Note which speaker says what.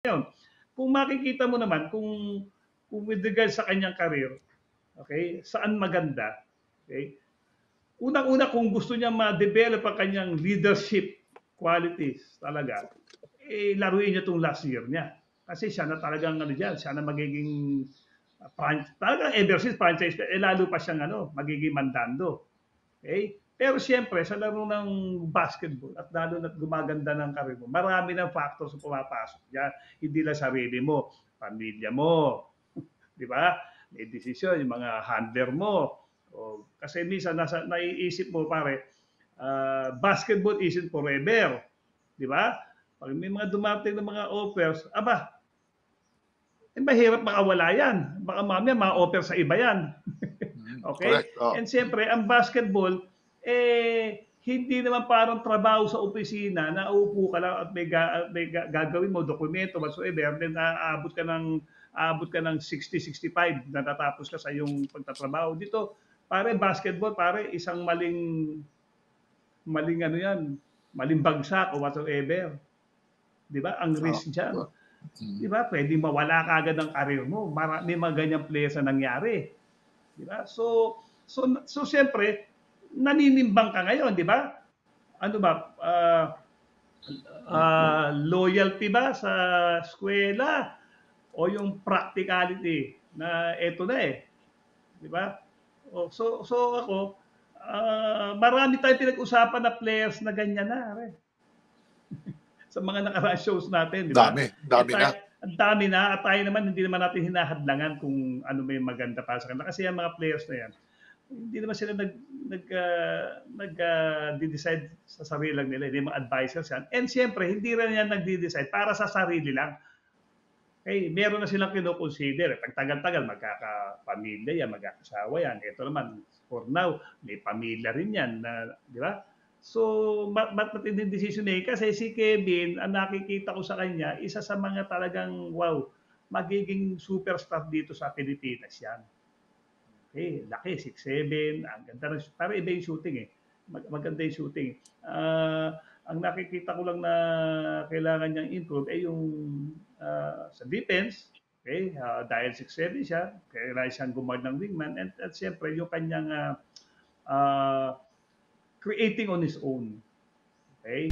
Speaker 1: Ngayon, kung makikita mo naman kung with regards sa kanyang career, okay, saan maganda, okay? Unang-una kung gusto niya ma-develop ang kanyang leadership qualities talaga, eh laruin niya 'tong last year niya. Kasi siya na talagang ano diyan, siya na magiging talagang ever since franchise, eh lalo pa siyang magiging mandando. Okay? Pero siyempre, sa laro ng basketball, at lalo na't gumaganda ng karir mo, marami ng factors na pumapasok dyan. Hindi lang sarili mo, pamilya mo, di ba? May desisyon, yung mga handler mo. O, kasi minsan naiisip mo, pare, basketball isn't forever. Di ba? Pag may mga dumating na mga offers, aba, eh, mahirap makawala yan. Baka mamaya ma-offer sa iba yan. Okay?
Speaker 2: Correct. Oh.
Speaker 1: And siyempre, ang basketball, eh, hindi naman parang trabaho sa opisina na uupo ka lang at may gagawin mo, dokumento, whatsoever, then aabot ka ng 60, 65, natatapos ka sa iyong pagtatrabaho. Dito, pare, basketball, pare, isang maling ano yan, maling bagsak o whatsoever. Di ba? Ang risk dyan. Di ba? Pwede mawala ka agad ang karir mo. May mga ganyang players na nangyari. Di ba? So siyempre, naninimbang ka ngayon, di ba? Ano ba? Loyalty ba sa eskwela o yung practicality na eto na eh. Di ba? So ako, marami tayong pinag-usapan na players na ganyan na. Sa mga nakaraang shows natin, di ba?
Speaker 2: Dami na.
Speaker 1: Ang dami na at tayo naman hindi naman natin hinahadlangan kung ano may maganda para sa kanila kasi yung mga players na yan hindi naman sila nag-decide sa sarili lang nila, hindi mga advisors yan. And siyempre, hindi rin yan nag-decide para sa sarili lang. Okay, meron na silang kino-consider. Pag tagal-tagal, magkakapamilya yan, magkakasawa yan. Ito naman, for now, may pamilya rin yan, di ba? So, matinding decision eh. Kasi si Kevin, ang nakikita ko sa kanya, isa sa mga talagang, wow, magiging superstar dito sa Pilipinas yan. Okay, laki, 6'7", ang ganda ng, para iba yung shooting eh. Maganda yung shooting. Ang nakikita ko lang na kailangan niyang improve ay yung sa defense. Okay, dahil 6'7" siya, kailangan siyang guard ng wingman at siyempre yung kanyang creating on his own. Okay?